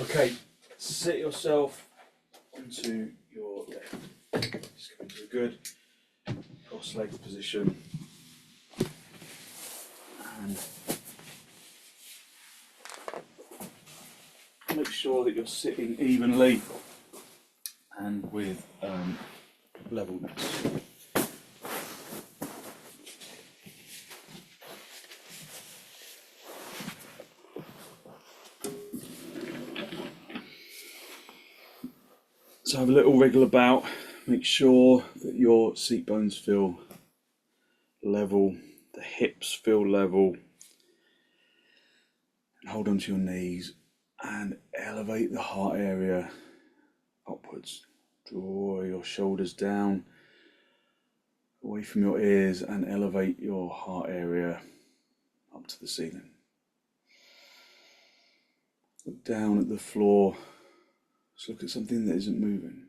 Okay, sit yourself onto your left. Just go into a good cross-legged position. And make sure that you're sitting evenly and with levelness. So have a little wriggle about, make sure that your seat bones feel level, the hips feel level, and hold onto your knees and elevate the heart area upwards. Draw your shoulders down away from your ears and elevate your heart area up to the ceiling. Look down at the floor. Just look at something that isn't moving.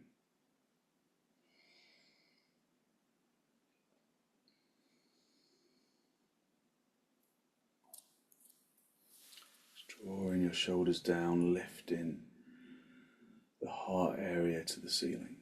Just drawing your shoulders down, lifting the heart area to the ceiling.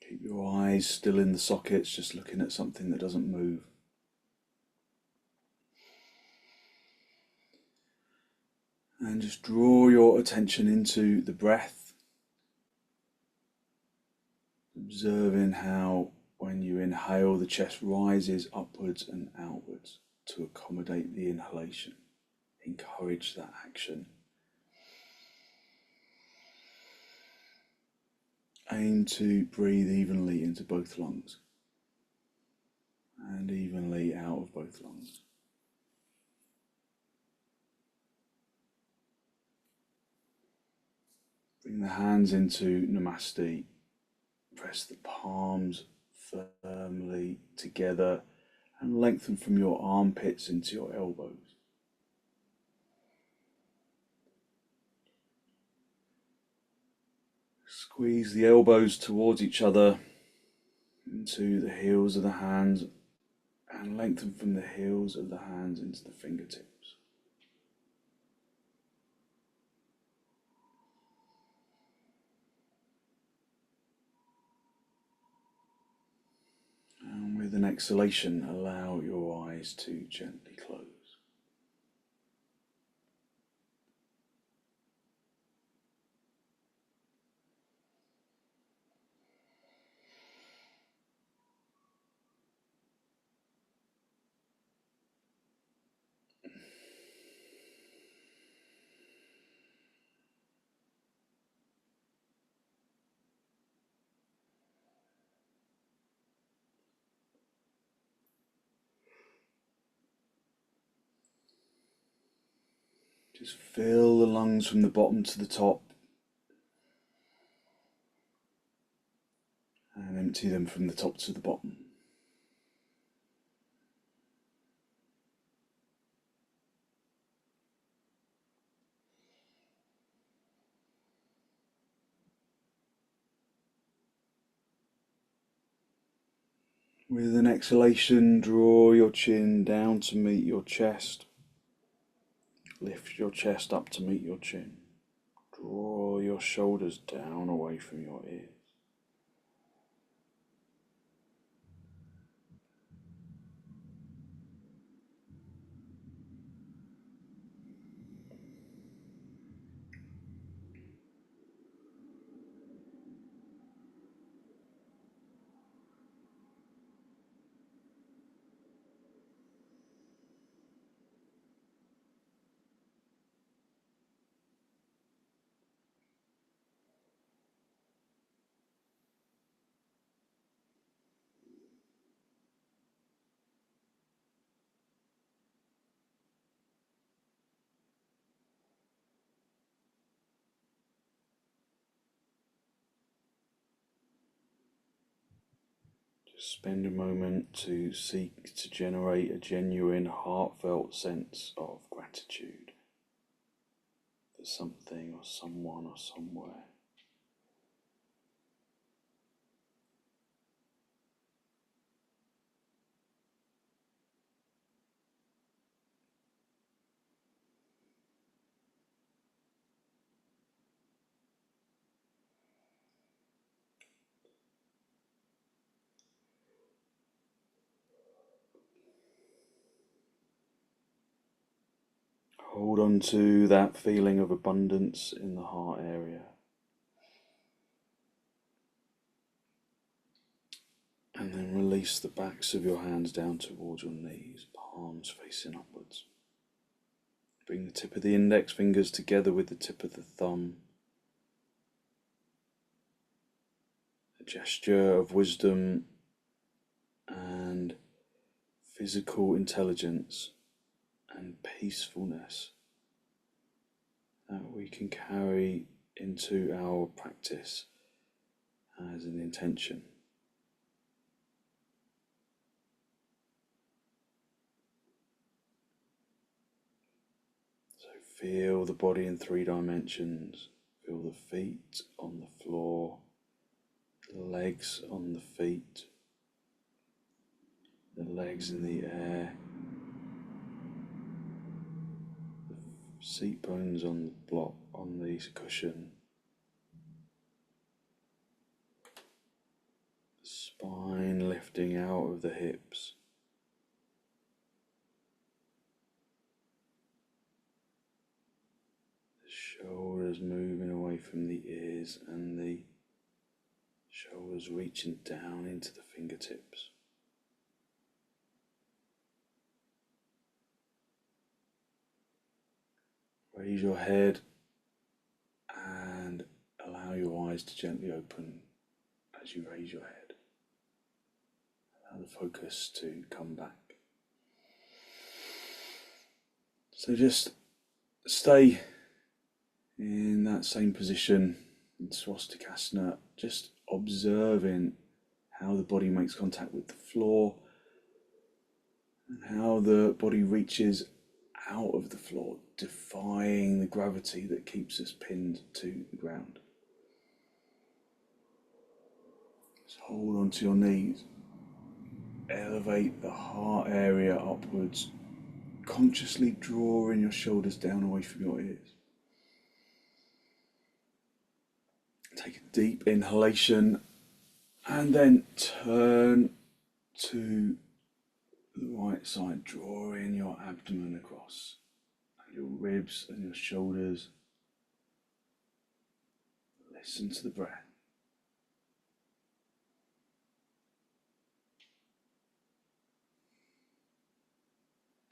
Keep your eyes still in the sockets, just looking at something that doesn't move. And just draw your attention into the breath, observing how when you inhale the chest rises upwards and outwards to accommodate the inhalation. Encourage that action. Aim to breathe evenly into both lungs and evenly out of both lungs. Bring the hands into Namaste. Press the palms firmly together and lengthen from your armpits into your elbows. Squeeze the elbows towards each other into the heels of the hands and lengthen from the heels of the hands into the fingertips. And with an exhalation, allow your eyes to gently close. Just fill the lungs from the bottom to the top and empty them from the top to the bottom. With an exhalation, draw your chin down to meet your chest. Lift your chest up to meet your chin. Draw your shoulders down away from your ears. Just spend a moment to seek to generate a genuine, heartfelt sense of gratitude for something or someone or somewhere. Hold on to that feeling of abundance in the heart area. And then release the backs of your hands down towards your knees, palms facing upwards. Bring the tip of the index fingers together with the tip of the thumb. A gesture of wisdom and physical intelligence and peacefulness that we can carry into our practice as an intention. So feel the body in 3 dimensions. Feel the feet on the floor, the legs on the feet, the legs in the air, the seat bones on the block, on the cushion, the spine lifting out of the hips, the shoulders moving away from the ears and the shoulders reaching down into the fingertips. Raise your head and allow your eyes to gently open as you raise your head. Allow the focus to come back. So just stay in that same position in swastikasana, just observing how the body makes contact with the floor and how the body reaches out of the floor, defying the gravity that keeps us pinned to the ground. Just hold on to your knees, elevate the heart area upwards, consciously drawing your shoulders down away from your ears. Take a deep inhalation and then turn to the right side, drawing your abdomen across, and your ribs and your shoulders. Listen to the breath.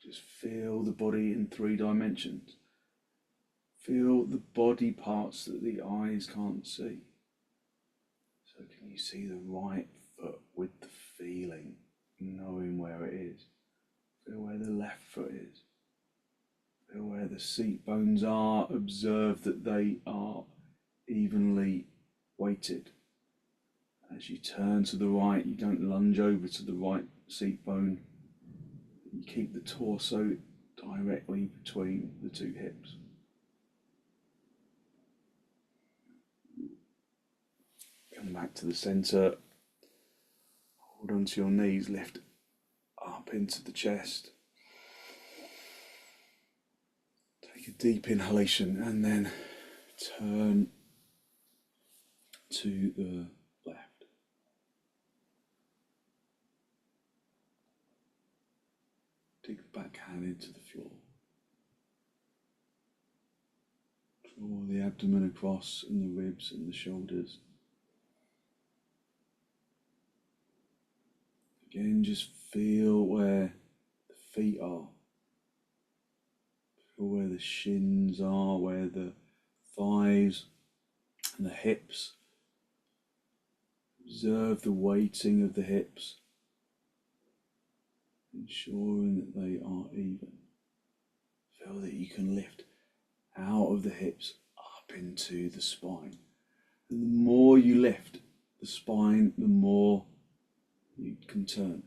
Just feel the body in 3 dimensions. Feel the body parts that the eyes can't see. So can you see the right foot with the feeling, knowing where it is? Feel where the left foot is. Feel where the seat bones are. Observe that they are evenly weighted. As you turn to the right, you don't lunge over to the right seat bone. You keep the torso directly between the 2 hips. Come back to the centre. Hold onto your knees, lift up into the chest. Take a deep inhalation and then turn to the left. Dig the back hand into the floor. Draw the abdomen across and the ribs and the shoulders. Again, just feel where the feet are. Feel where the shins are, where the thighs and the hips. Observe the weighting of the hips, ensuring that they are even. Feel that you can lift out of the hips up into the spine. And the more you lift the spine, the more you can turn.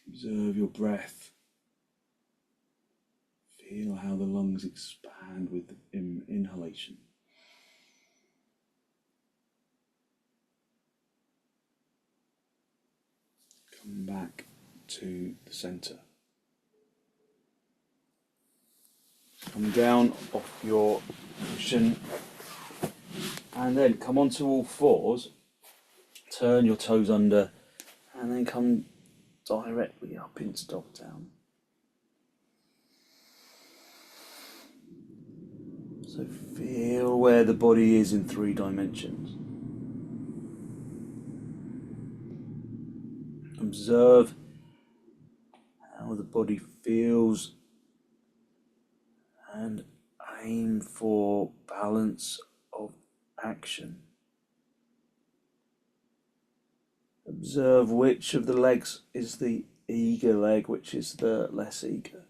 Observe your breath. Feel how the lungs expand with inhalation. Come back to the centre. Come down off your cushion and then come onto all fours. Turn your toes under and then come directly up into dog down. So feel where the body is in 3 dimensions. Observe how the body feels and aim for balance of action. Observe which of the legs is the eager leg, which is the less eager.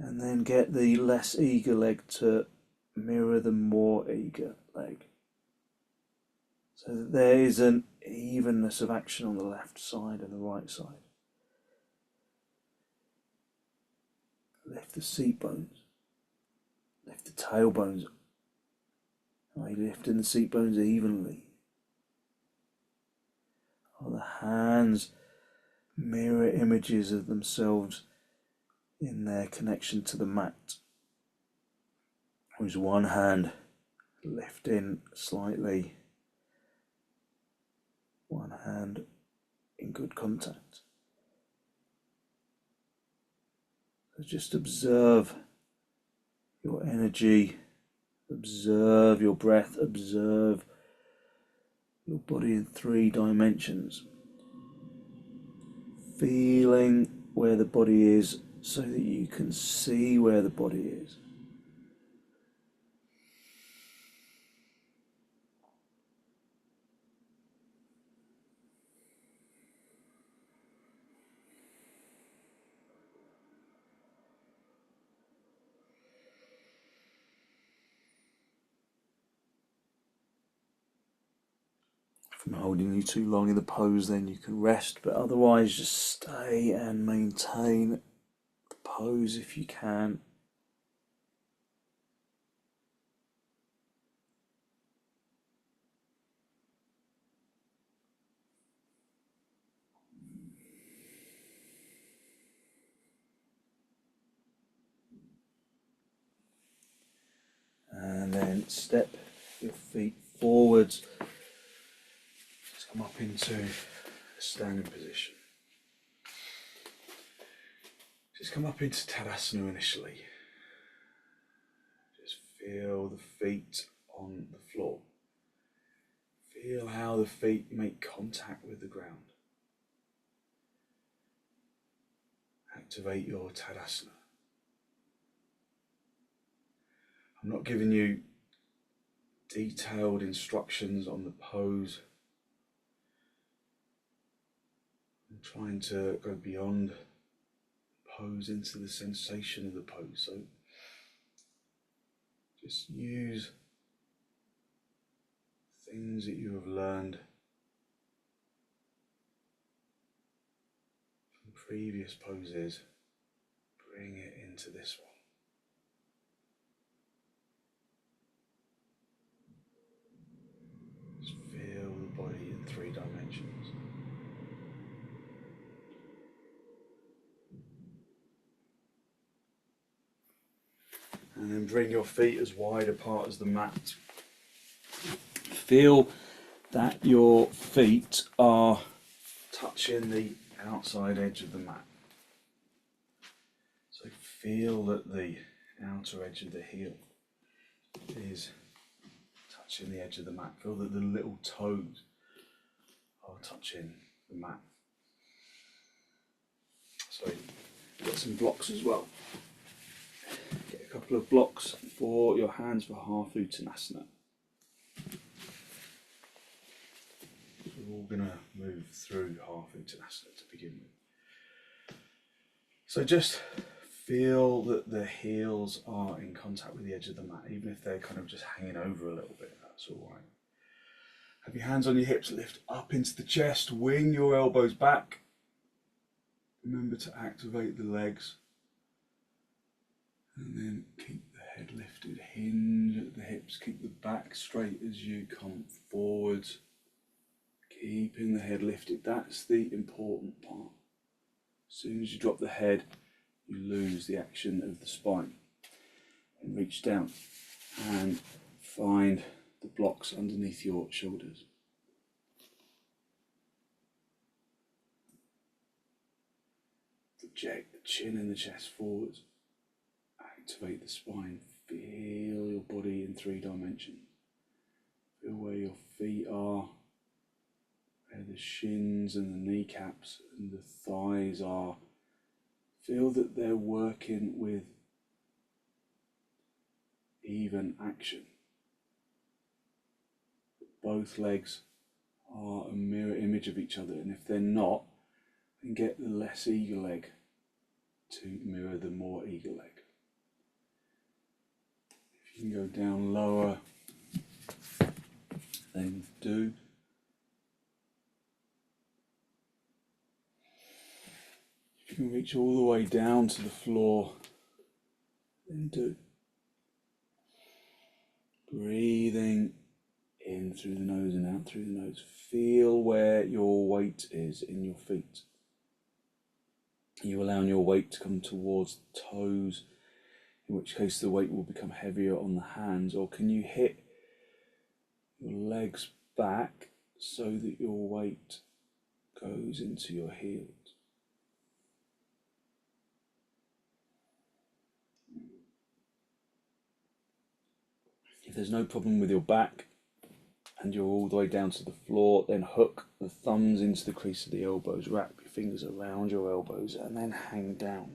And then get the less eager leg to mirror the more eager leg. So that there is an evenness of action on the left side and the right side. Lift the seat bones. Lift the tailbones. Are you lifting the seat bones evenly? Are the hands mirror images of themselves in their connection to the mat? Or is one hand lifting slightly, one hand in good contact? So just observe your energy, observe your breath, observe your body in 3 dimensions. Feeling where the body is so that you can see where the body is. If I'm holding you too long in the pose, then you can rest, but otherwise just stay and maintain the pose if you can. And then step your feet forwards. Just come up into a standing position. Just come up into Tadasana initially. Just feel the feet on the floor. Feel how the feet make contact with the ground. Activate your Tadasana. I'm not giving you detailed instructions on the pose. I'm trying to go beyond the pose into the sensation of the pose. So just use things that you have learned from previous poses. Bring it into this one. Just feel the body in 3 dimensions. And then bring your feet as wide apart as the mat. Feel that your feet are touching the outside edge of the mat. So feel that the outer edge of the heel is touching the edge of the mat. Feel that the little toes are touching the mat. So get some blocks as well. Get a couple of blocks for your hands for half uttanasana. So we're all going to move through half uttanasana to begin with. So just feel that the heels are in contact with the edge of the mat, even if they're kind of just hanging over a little bit, that's all right. Have your hands on your hips, lift up into the chest, wing your elbows back. Remember to activate the legs. And then keep the head lifted, hinge at the hips, keep the back straight as you come forwards. Keeping the head lifted, that's the important part. As soon as you drop the head, you lose the action of the spine. And reach down and find the blocks underneath your shoulders. Project the chin and the chest forwards. Activate the spine. Feel your body in 3 dimensions. Feel where your feet are, where the shins and the kneecaps and the thighs are. Feel that they're working with even action. Both legs are a mirror image of each other, and if they're not, then get the less eager leg to mirror the more eager leg. If you can go down lower, then do. If you can reach all the way down to the floor, then do. Breathing in through the nose and out through the nose. Feel where your weight is in your feet. Are you allowing your weight to come towards the toes, in which case the weight will become heavier on the hands, or can you hit your legs back so that your weight goes into your heels? If there's no problem with your back and you're all the way down to the floor, then hook the thumbs into the crease of the elbows, wrap your fingers around your elbows and then hang down.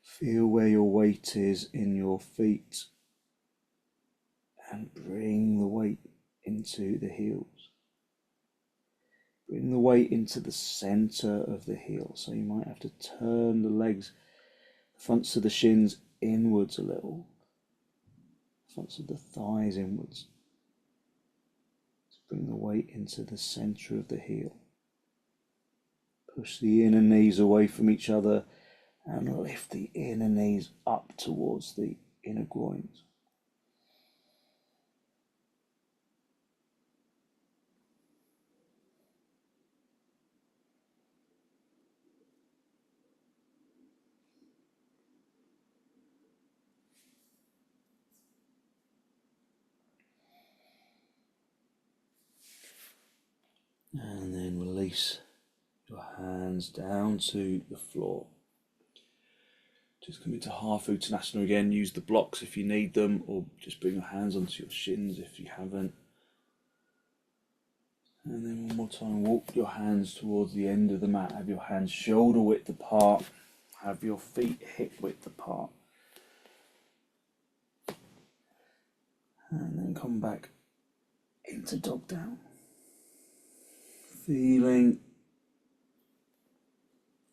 Feel where your weight is in your feet and bring the weight into the heels. Bring the weight into the center of the heel, so you might have to turn the legs, the fronts of the shins inwards a little, fronts of the thighs inwards. So bring the weight into the center of the heel. Push the inner knees away from each other and lift the inner knees up towards the inner groins. And then release your hands down to the floor. Just come into half uttanasana again. Use the blocks if you need them, or just bring your hands onto your shins if you haven't. And then one more time, walk your hands towards the end of the mat. Have your hands shoulder width apart. Have your feet hip width apart. And then come back into dog down. Feeling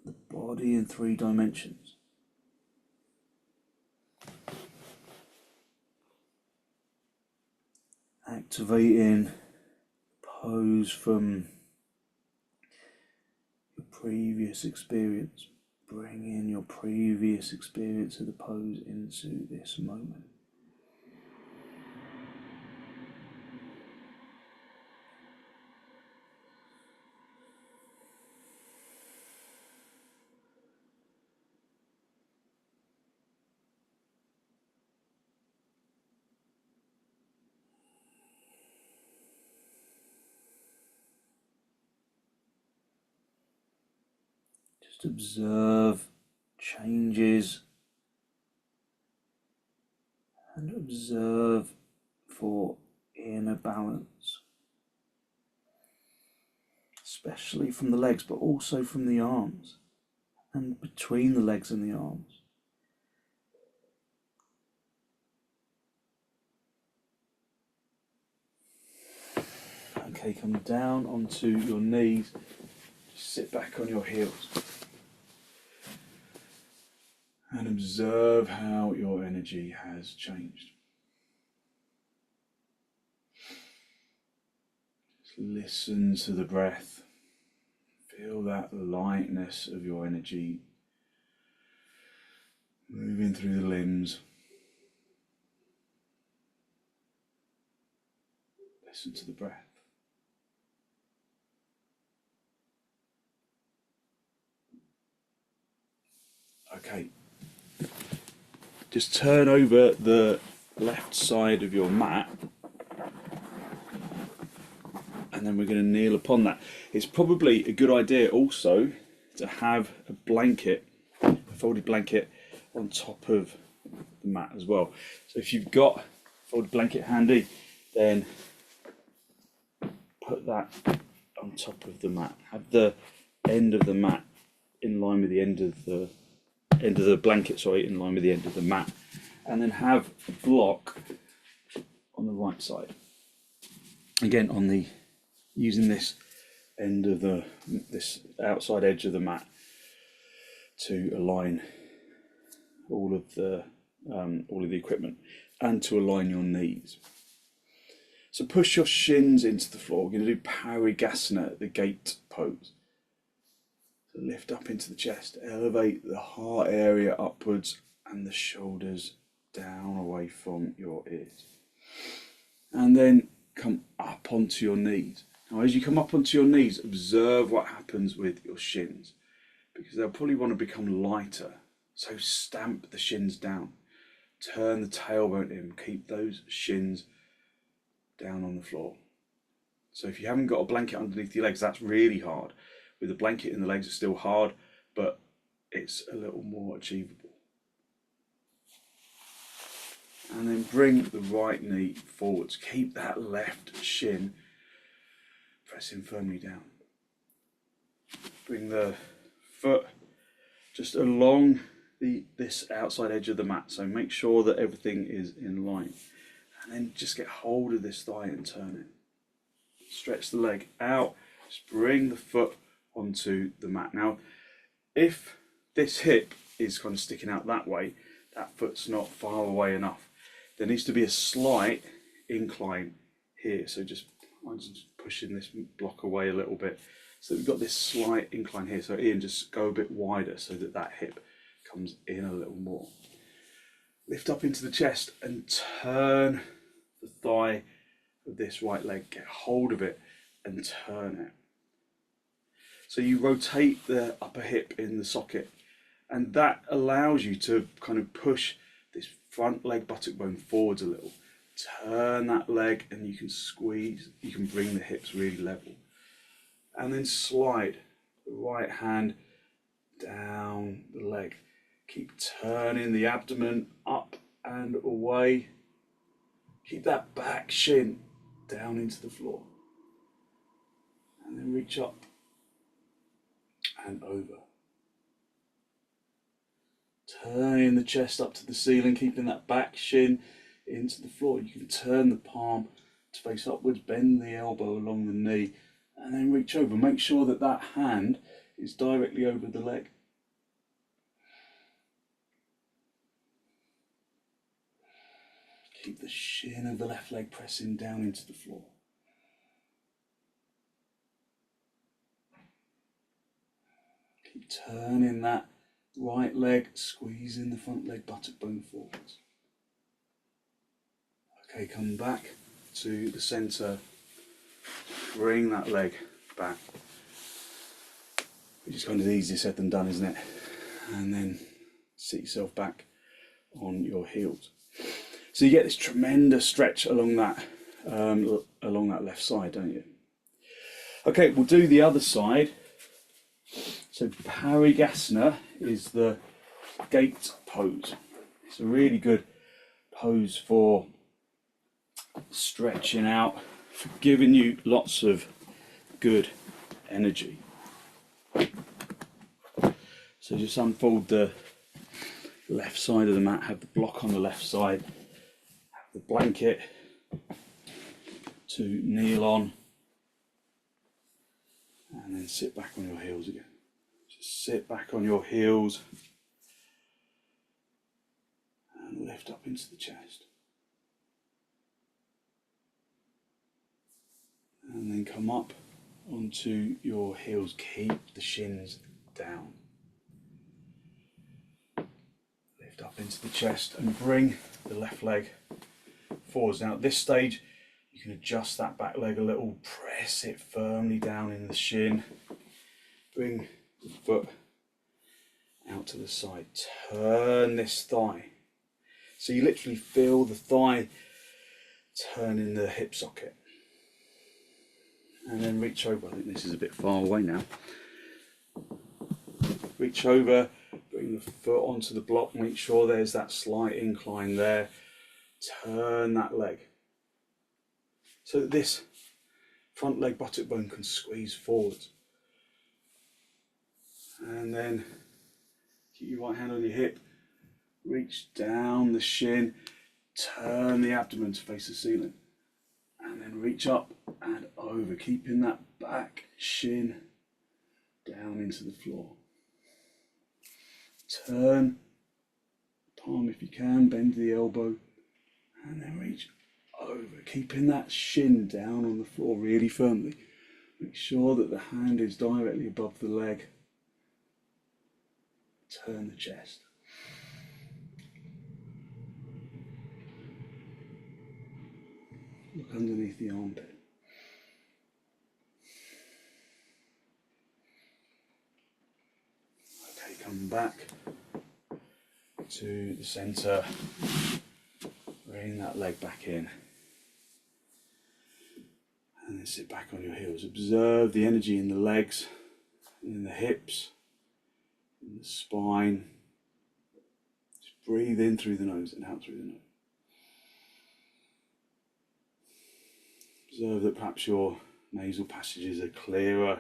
the body in 3 dimensions. Activating pose from your previous experience. Bring in your previous experience of the pose into this moment. Just observe changes and observe for inner balance, especially from the legs, but also from the arms and between the legs and the arms. Okay, come down onto your knees, just sit back on your heels and observe how your energy has changed. Just listen to the breath, feel that lightness of your energy moving through the limbs. Listen to the breath. Okay, just turn over the left side of your mat and then we're going to kneel upon that. It's probably a good idea also to have a blanket, a folded blanket on top of the mat as well. So if you've got a folded blanket handy, then put that on top of the mat. Have the end of the mat in line with the end of the blanket, sorry, in line with the end of the mat, and then have a block on the right side. Again, on the using this end of this outside edge of the mat to align all of the equipment and to align your knees. So push your shins into the floor. We're going to do parighasana, the gate pose. So lift up into the chest, elevate the heart area upwards and the shoulders down away from your ears. And then come up onto your knees. Now as you come up onto your knees, observe what happens with your shins, because they'll probably want to become lighter. So stamp the shins down, turn the tailbone in, keep those shins down on the floor. So if you haven't got a blanket underneath your legs, that's really hard. With a blanket in the legs, it's still hard, but it's a little more achievable. And then bring the right knee forwards. Keep that left shin pressing firmly down. Bring the foot just along this outside edge of the mat. So make sure that everything is in line. And then just get hold of this thigh and turn it. Stretch the leg out. Just bring the foot onto the mat. Now, if this hip is kind of sticking out that way, that foot's not far away enough. There needs to be a slight incline here. So I'm just pushing this block away a little bit. So we've got this slight incline here. So Ian, just go a bit wider so that that hip comes in a little more. Lift up into the chest and turn the thigh of this right leg. Get hold of it and turn it. So you rotate the upper hip in the socket, and that allows you to kind of push this front leg buttock bone forwards a little. Turn that leg and you can squeeze, you can bring the hips really level. And then slide the right hand down the leg. Keep turning the abdomen up and away. Keep that back shin down into the floor. And then reach up and over. Turning the chest up to the ceiling, keeping that back shin into the floor. You can turn the palm to face upwards, bend the elbow along the knee, and then reach over. Make sure that that hand is directly over the leg. Keep the shin of the left leg pressing down into the floor. Keep turning that right leg, squeezing the front leg buttock bone forwards. Okay, come back to the centre. Bring that leg back. Which is kind of easier said than done, isn't it? And then sit yourself back on your heels. So you get this tremendous stretch along that left side, don't you? Okay, we'll do the other side. So parighasana is the gate pose. It's a really good pose for stretching out, for giving you lots of good energy. So just unfold the left side of the mat, have the block on the left side, have the blanket to kneel on, and then sit back on your heels again. Just sit back on your heels and lift up into the chest. And then come up onto your heels. Keep the shins down. Lift up into the chest and bring the left leg forwards. Now at this stage, you can adjust that back leg a little, press it firmly down in the shin, bring the foot out to the side, turn this thigh. So you literally feel the thigh turn in the hip socket. And then reach over. I think this is a bit far away now. Reach over, bring the foot onto the block, make sure there's that slight incline there. Turn that leg so that this front leg buttock bone can squeeze forwards. And then keep your right hand on your hip, reach down the shin, turn the abdomen to face the ceiling. And then reach up and over, keeping that back shin down into the floor. Turn, palm if you can, bend the elbow, and then reach over, keeping that shin down on the floor really firmly. Make sure that the hand is directly above the leg. Turn the chest. Look underneath the armpit. Okay, come back to the centre. Bring that leg back in. And then sit back on your heels. Observe the energy in the legs, in the hips, in the spine. Just breathe in through the nose and out through the nose. Observe that perhaps your nasal passages are clearer.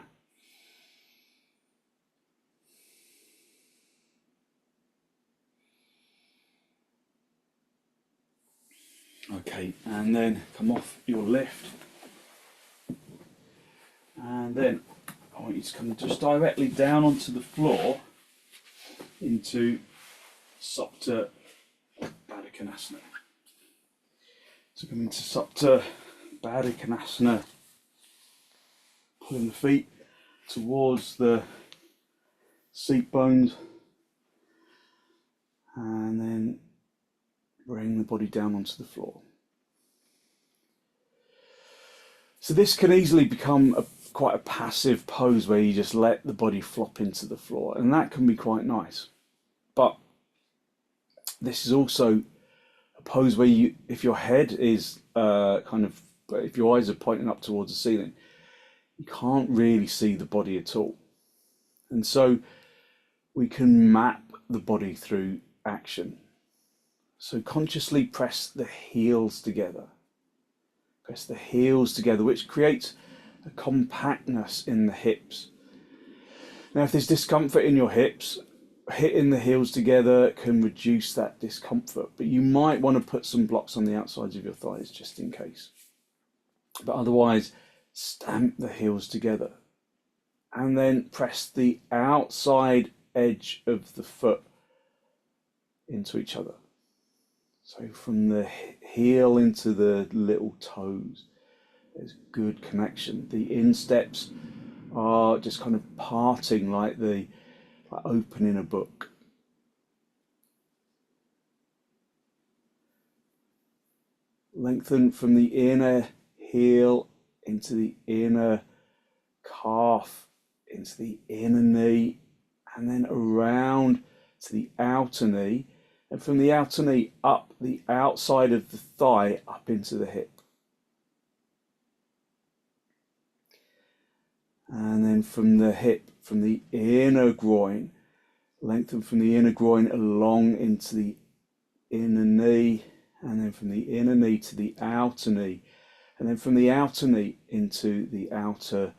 Okay, and then come off your lift. And then I want you to come just directly down onto the floor into supta baddha. So come into supta baddha, pulling the feet towards the seat bones, and then bring the body down onto the floor. So this can easily become quite a passive pose where you just let the body flop into the floor, and that can be quite nice. But this is also a pose where you, if your head is if your eyes are pointing up towards the ceiling, you can't really see the body at all. And so we can map the body through action. So consciously press the heels together. Press the heels together, which creates a compactness in the hips. Now, if there's discomfort in your hips, hitting the heels together can reduce that discomfort, but you might want to put some blocks on the outsides of your thighs just in case. But otherwise, stamp the heels together and then press the outside edge of the foot into each other. So from the heel into the little toes, there's good connection. The insteps are just kind of parting like opening a book. Lengthen from the inner heel into the inner calf, into the inner knee, and then around to the outer knee, and from the outer knee up the outside of the thigh up into the hip. And then from the hip, from the inner groin, lengthen from the inner groin along into the inner knee, and then from the inner knee to the outer knee, and then from the outer knee into the outer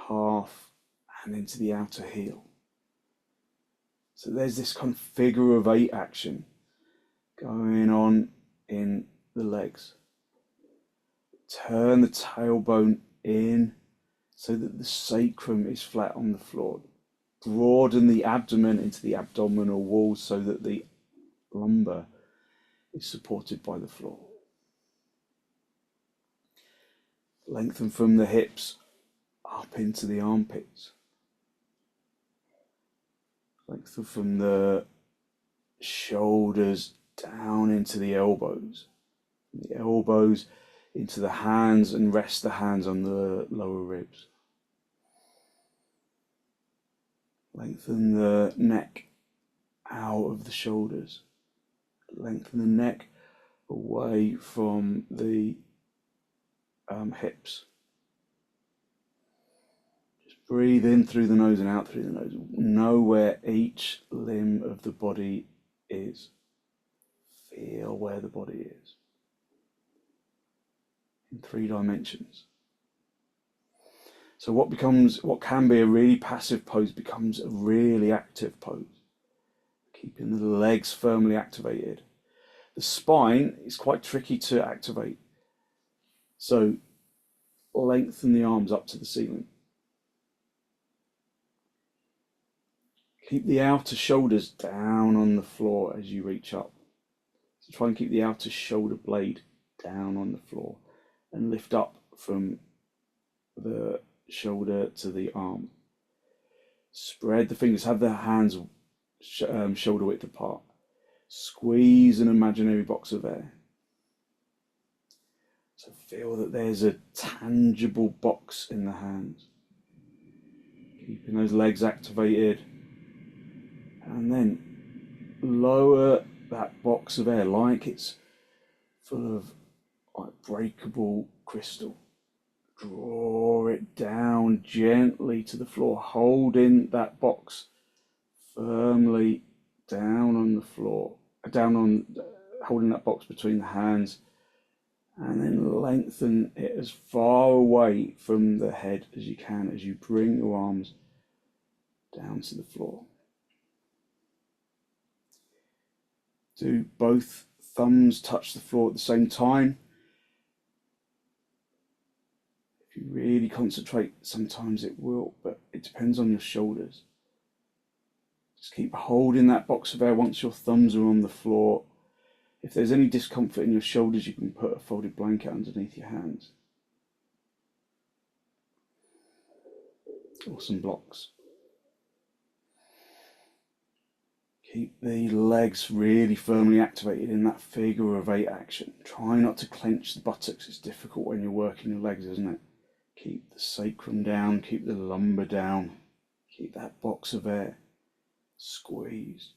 calf and into the outer heel. So there's this kind of figure of eight action going on in the legs. Turn the tailbone in so that the sacrum is flat on the floor. Broaden the abdomen into the abdominal wall so that the lumbar is supported by the floor. Lengthen from the hips up into the armpits. Lengthen from the shoulders down into the elbows. The elbows into the hands, and rest the hands on the lower ribs. Lengthen the neck out of the shoulders. Lengthen the neck away from the hips. Breathe in through the nose and out through the nose. Know where each limb of the body is. Feel where the body is. In 3 dimensions. So what can be a really passive pose becomes a really active pose. Keeping the legs firmly activated. The spine is quite tricky to activate. So lengthen the arms up to the ceiling. Keep the outer shoulders down on the floor as you reach up. So try and keep the outer shoulder blade down on the floor and lift up from the shoulder to the arm. Spread the fingers, have the hands shoulder width apart. Squeeze an imaginary box of air. So feel that there's a tangible box in the hands. Keeping those legs activated. And then lower that box of air like it's full of like breakable crystal. Draw it down gently to the floor, holding that box firmly down on the floor, holding that box between the hands, and then lengthen it as far away from the head as you can as you bring your arms down to the floor. Do both thumbs touch the floor at the same time? If you really concentrate, sometimes it will, but it depends on your shoulders. Just keep holding that box of air once your thumbs are on the floor. If there's any discomfort in your shoulders, you can put a folded blanket underneath your hands. Or some blocks. Keep the legs really firmly activated in that figure of 8 action. Try not to clench the buttocks. It's difficult when you're working your legs, isn't it? Keep the sacrum down, keep the lumbar down. Keep that box of air squeezed.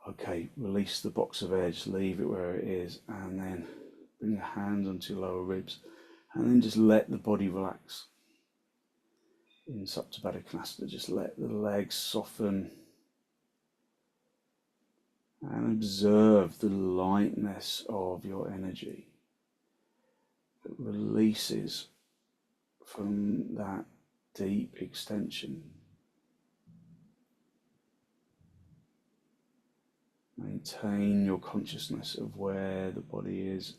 Okay, release the box of air, just leave it where it is, and then bring the hands onto your lower ribs, and then just let the body relax. In supta baddha konasana, just let the legs soften and observe the lightness of your energy that releases from that deep extension. Maintain your consciousness of where the body is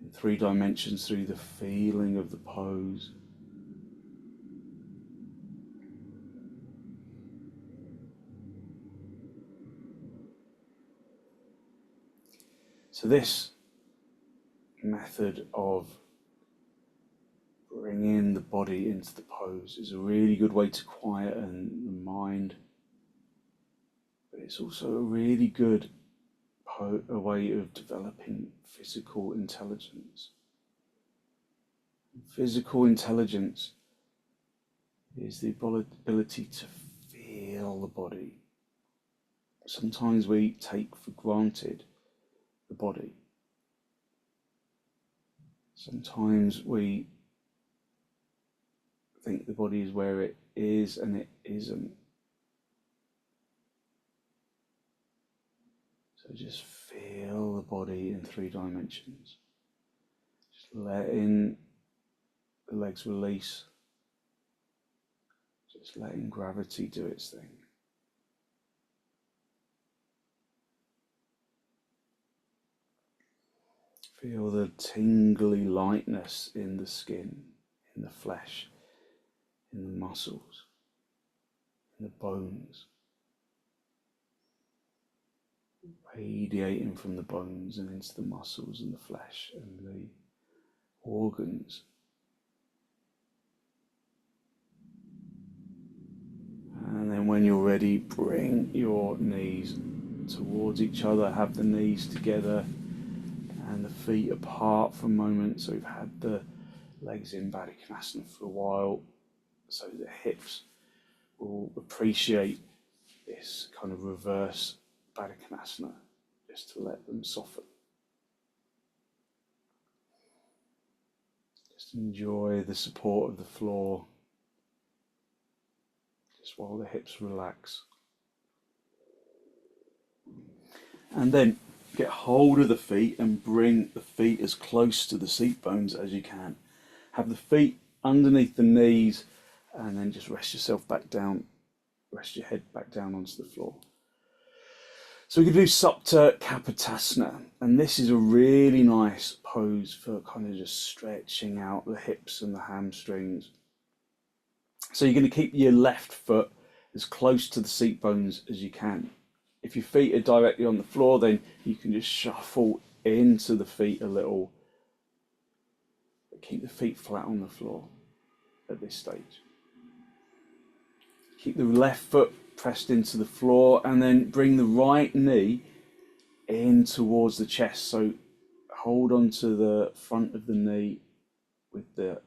in 3 dimensions through the feeling of the pose. So this method of bringing the body into the pose is a really good way to quieten the mind. But it's also a really good way of developing physical intelligence. Physical intelligence is the ability to feel the body. Sometimes we take for granted the body. Sometimes we think the body is where it is and it isn't. So just feel the body in 3 dimensions. Just letting the legs release. Just letting gravity do its thing. Feel the tingly lightness in the skin, in the flesh, in the muscles, in the bones. Radiating from the bones and into the muscles and the flesh and the organs. And then when you're ready, bring your knees towards each other, have the knees together and the feet apart for a moment. So we've had the legs in baddha konasana for a while, so the hips will appreciate this kind of reverse baddha konasana, just to let them soften. Just enjoy the support of the floor, just while the hips relax. And then get hold of the feet and bring the feet as close to the seat bones as you can. Have the feet underneath the knees, and then just rest yourself back down, rest your head back down onto the floor. So we can do supta kapotasana, and this is a really nice pose for kind of just stretching out the hips and the hamstrings. So you're going to keep your left foot as close to the seat bones as you can. If your feet are directly on the floor, then you can just shuffle into the feet a little, but keep the feet flat on the floor at this stage. Keep the left foot pressed into the floor, and then bring the right knee in towards the chest. So hold on to the front of the knee with the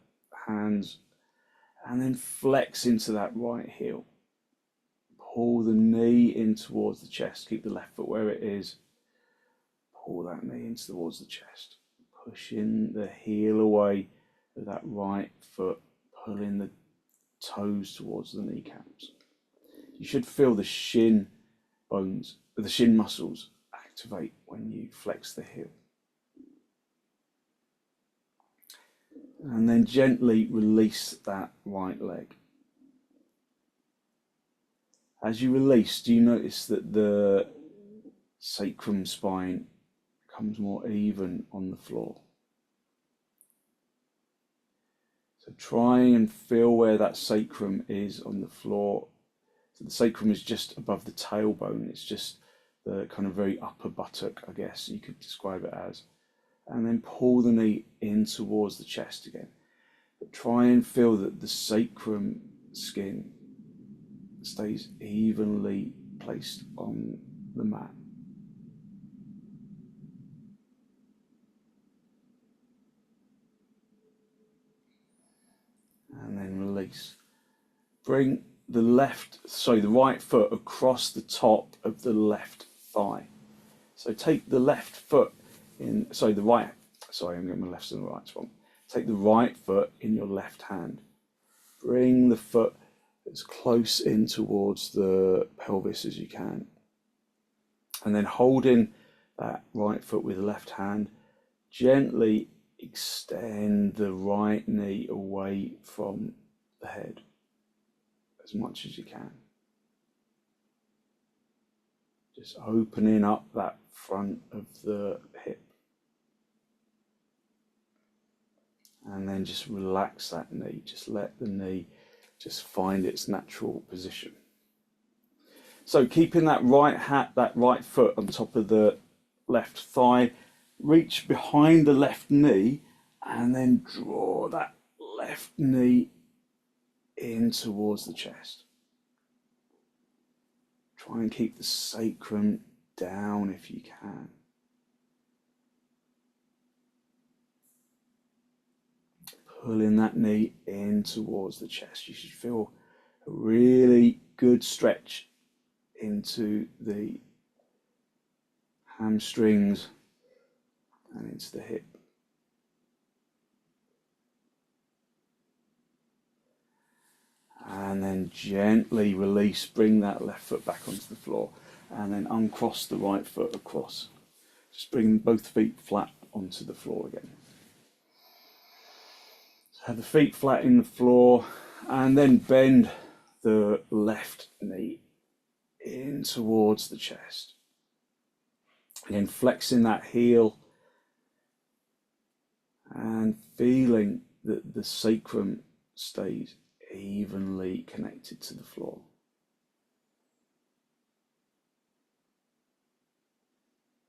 hands, and then flex into that right heel. Pull the knee in towards the chest. Keep the left foot where it is. Pull that knee in towards the chest. Pushing the heel away with that right foot, pulling the toes towards the kneecaps. You should feel the shin bones, the shin muscles activate when you flex the heel. And then gently release that right leg. As you release, do you notice that the sacrum spine becomes more even on the floor? So try and feel where that sacrum is on the floor. So the sacrum is just above the tailbone. It's just the kind of very upper buttock, I guess you could describe it as. And then pull the knee in towards the chest again. But try and feel that the sacrum skin stays evenly placed on the mat. And then release. Bring the right foot across the top of the left thigh. So take the left foot I'm getting my left and the right wrong. Take the right foot in your left hand. Bring the foot as close in towards the pelvis as you can. And then holding that right foot with the left hand, gently extend the right knee away from the head as much as you can. Just opening up that front of the hip. And then just relax that knee. Just let the knee just find its natural position. So keeping that right foot on top of the left thigh, reach behind the left knee and then draw that left knee in towards the chest. Try and keep the sacrum down if you can. Pulling that knee in towards the chest. You should feel a really good stretch into the hamstrings and into the hip. And then gently release, bring that left foot back onto the floor, and then uncross the right foot across. Just bring both feet flat onto the floor again. So have the feet flat in the floor, and then bend the left knee in towards the chest. Again, flexing that heel and feeling that the sacrum stays evenly connected to the floor.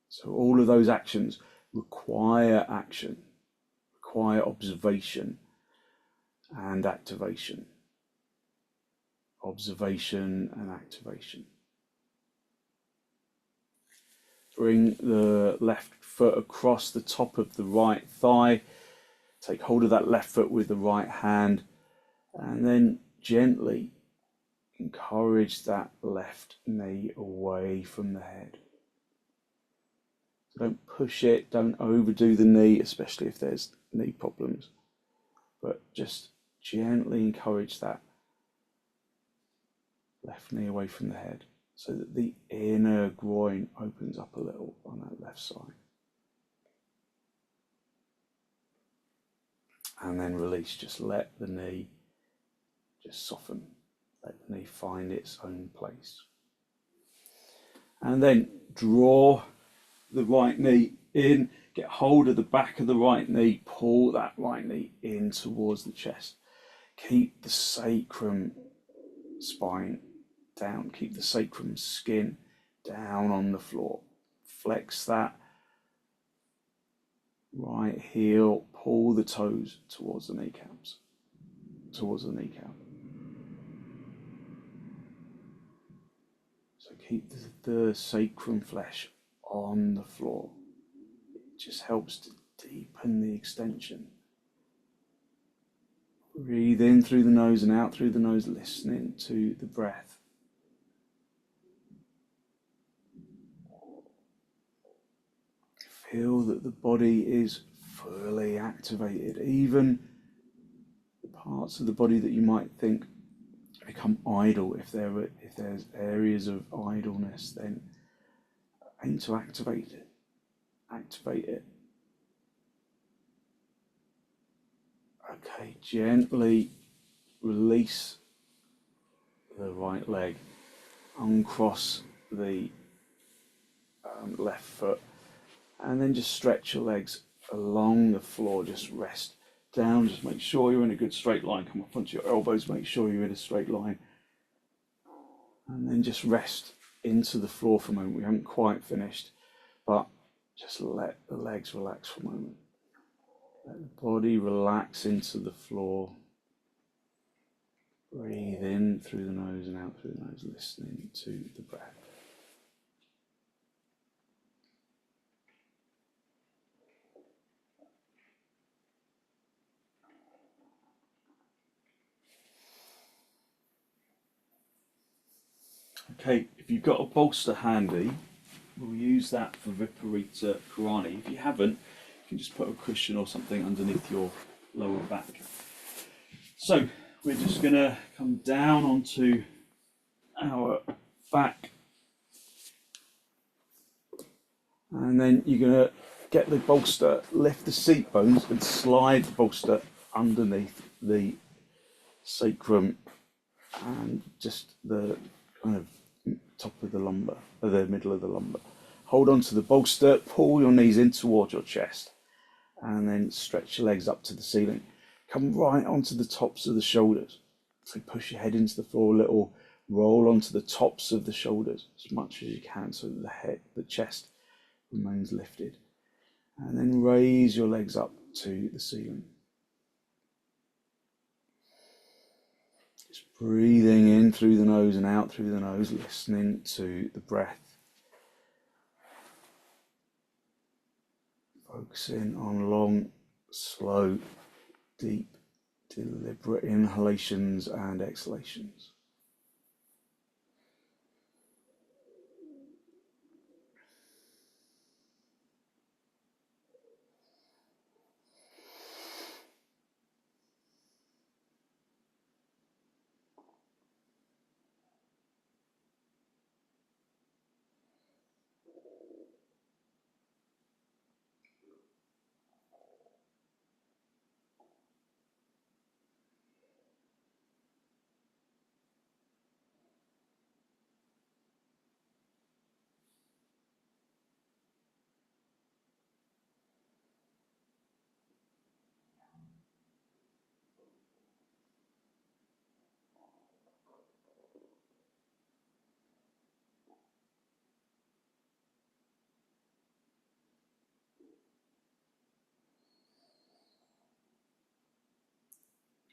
So all of those actions require action, require observation and activation. Observation and activation. Bring the left foot across the top of the right thigh. Take hold of that left foot with the right hand, and then gently encourage that left knee away from the head. So don't push it, don't overdo the knee, especially if there's knee problems. but just gently encourage that left knee away from the head so that the inner groin opens up a little on that left side. And then release, just let the knee just soften, let the knee find its own place. And then draw the right knee in, get hold of the back of the right knee, pull that right knee in towards the chest. Keep the sacrum spine down, keep the sacrum skin down on the floor. Flex that right heel, pull the toes towards the kneecaps, towards the kneecap. So keep the sacrum flesh on the floor. It just helps to deepen the extension. Breathe in through the nose and out through the nose, listening to the breath. Feel that the body is fully activated. Even the parts of the body that you might think become idle, if there's areas of idleness, then aim to activate it. Activate it. Okay, gently release the right leg. Uncross the left foot. And then just stretch your legs along the floor. Just rest down. Just make sure you're in a good straight line. Come up onto your elbows. Make sure you're in a straight line. And then just rest into the floor for a moment. We haven't quite finished, but just let the legs relax for a moment. Let the body relax into the floor. Breathe in through the nose and out through the nose, listening to the breath. Okay, if you've got a bolster handy, we'll use that for viparita karanhi. If you haven't, you can just put a cushion or something underneath your lower back. So we're just going to come down onto our back, and then you're going to get the bolster, lift the seat bones and slide the bolster underneath the sacrum and just the kind of top of the lumbar, or the middle of the lumbar. Hold on to the bolster, pull your knees in towards your chest, and then stretch your legs up to the ceiling. Come right onto the tops of the shoulders. So push your head into the floor a little, roll onto the tops of the shoulders as much as you can so that the chest remains lifted. And then raise your legs up to the ceiling. Just breathing in through the nose and out through the nose, listening to the breath. Focusing on long, slow, deep, deliberate inhalations and exhalations.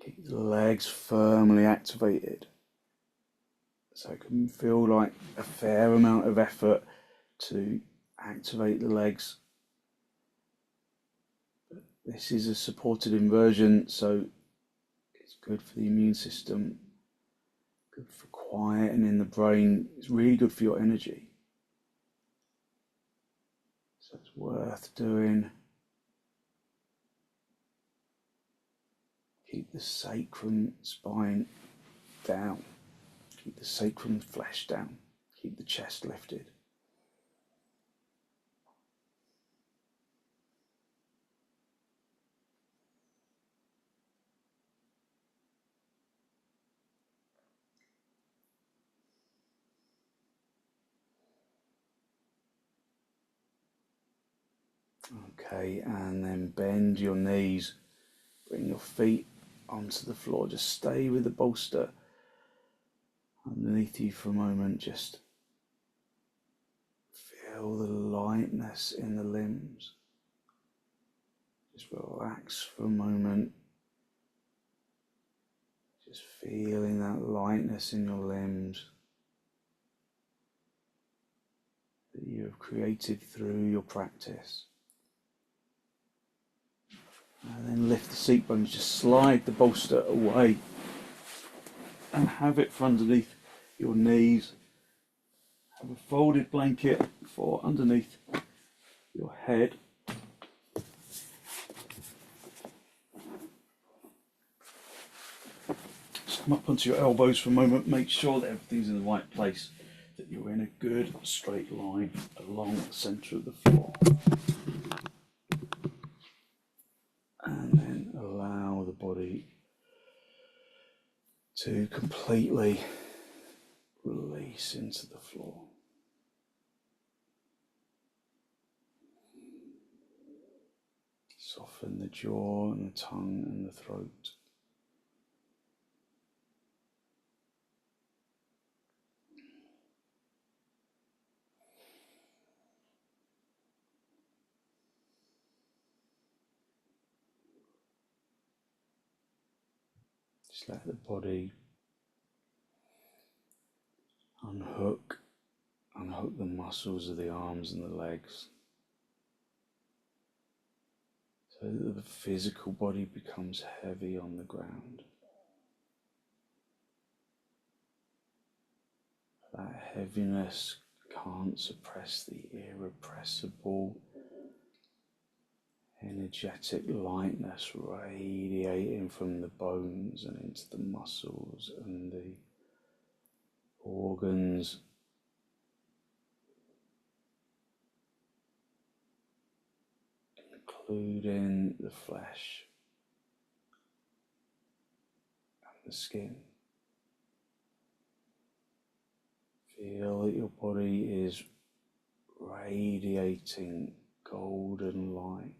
Keep the legs firmly activated. So it can feel like a fair amount of effort to activate the legs. But this is a supported inversion, so it's good for the immune system, good for quietening the brain. It's really good for your energy. So it's worth doing. Keep the sacrum spine down. Keep the sacrum flesh down. Keep the chest lifted. Okay, and then bend your knees. Bring your feet onto the floor. Just stay with the bolster underneath you for a moment. Just feel the lightness in the limbs. Just relax for a moment. Just feeling that lightness in your limbs that you have created through your practice. And then lift the seat bones, just slide the bolster away and have it for underneath your knees. Have a folded blanket for underneath your head. Just come up onto your elbows for a moment, make sure that everything's in the right place, that you're in a good straight line along the centre of the floor. And then allow the body to completely release into the floor. Soften the jaw and the tongue and the throat. Just let the body unhook the muscles of the arms and the legs, so that the physical body becomes heavy on the ground. That heaviness can't suppress the irrepressible, energetic lightness radiating from the bones and into the muscles and the organs. Including the flesh and the skin. Feel that your body is radiating golden light.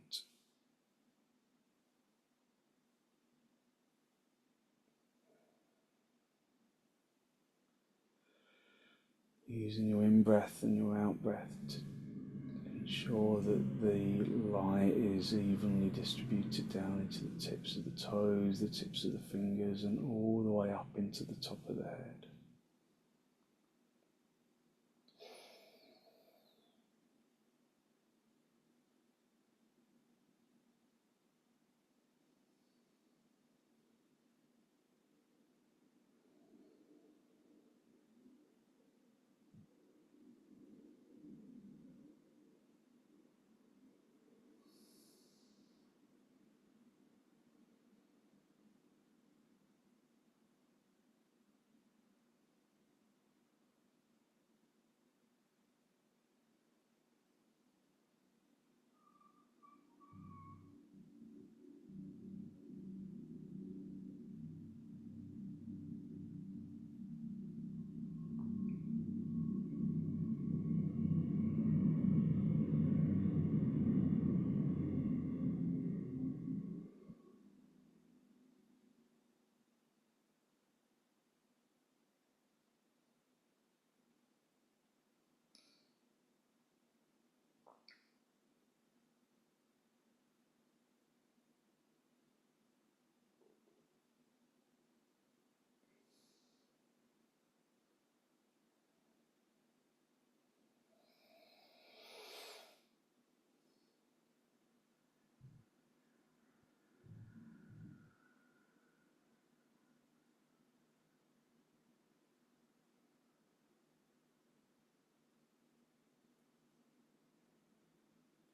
Using your in-breath and your out-breath to ensure that the light is evenly distributed down into the tips of the toes, the tips of the fingers, and all the way up into the top of the head.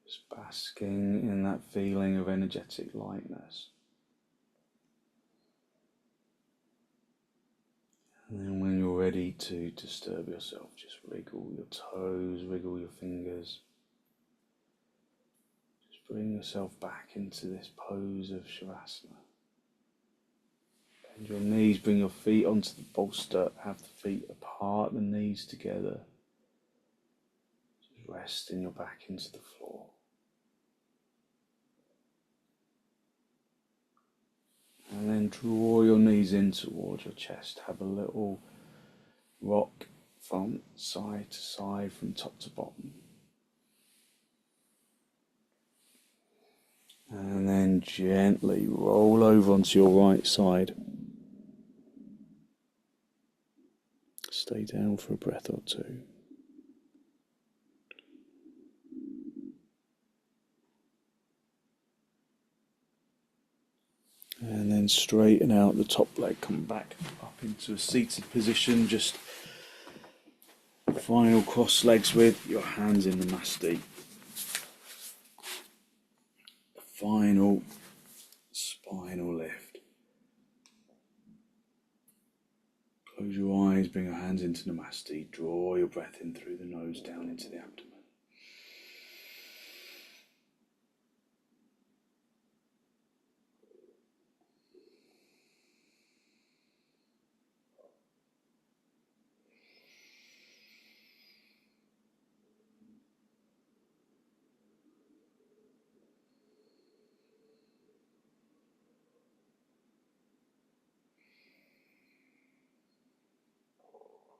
Just basking in that feeling of energetic lightness. And then when you're ready to disturb yourself, just wriggle your toes, wriggle your fingers. Just bring yourself back into this pose of shavasana. Bend your knees, bring your feet onto the bolster, have the feet apart, the knees together. Just resting your back into the floor. And then draw your knees in towards your chest. Have a little rock from side to side, from top to bottom. And then gently roll over onto your right side. Stay down for a breath or two. And then straighten out the top leg, come back up into a seated position, just final cross legs with your hands in the masti. Final spinal lift. Close your eyes, bring your hands into Namaste, draw your breath in through the nose down into the abdomen.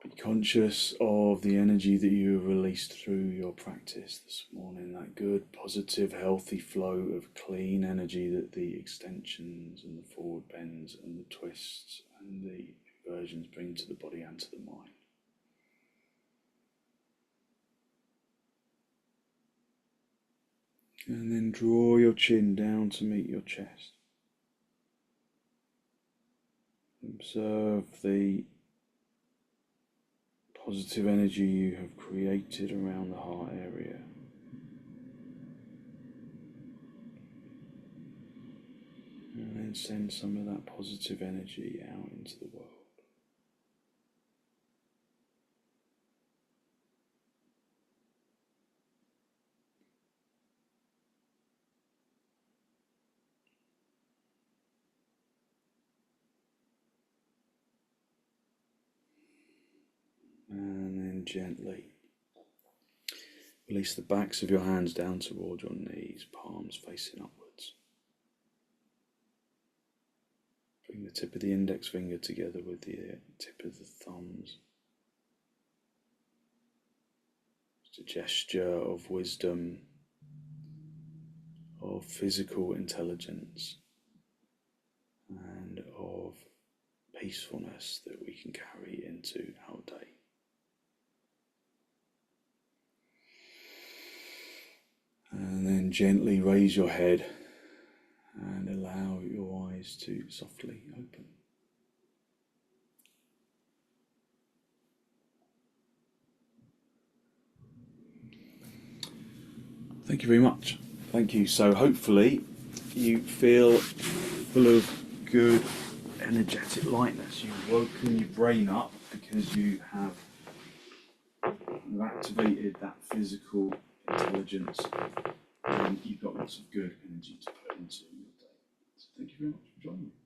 Be conscious of the energy that you have released through your practice this morning, that good, positive, healthy flow of clean energy that the extensions and the forward bends and the twists and the inversions bring to the body and to the mind. And then draw your chin down to meet your chest. Observe the positive energy you have created around the heart area. And then send some of that positive energy out into the world. And then gently release the backs of your hands down toward your knees, palms facing upwards. Bring the tip of the index finger together with the tip of the thumbs. It's a gesture of wisdom, of physical intelligence, and of peacefulness that we can carry into our day. And then gently raise your head and allow your eyes to softly open. Thank you very much. Thank you. So hopefully you feel full of good energetic lightness. You've woken your brain up because you have activated that physical intelligence, and you've got lots of good energy to put into your day. So thank you very much for joining me.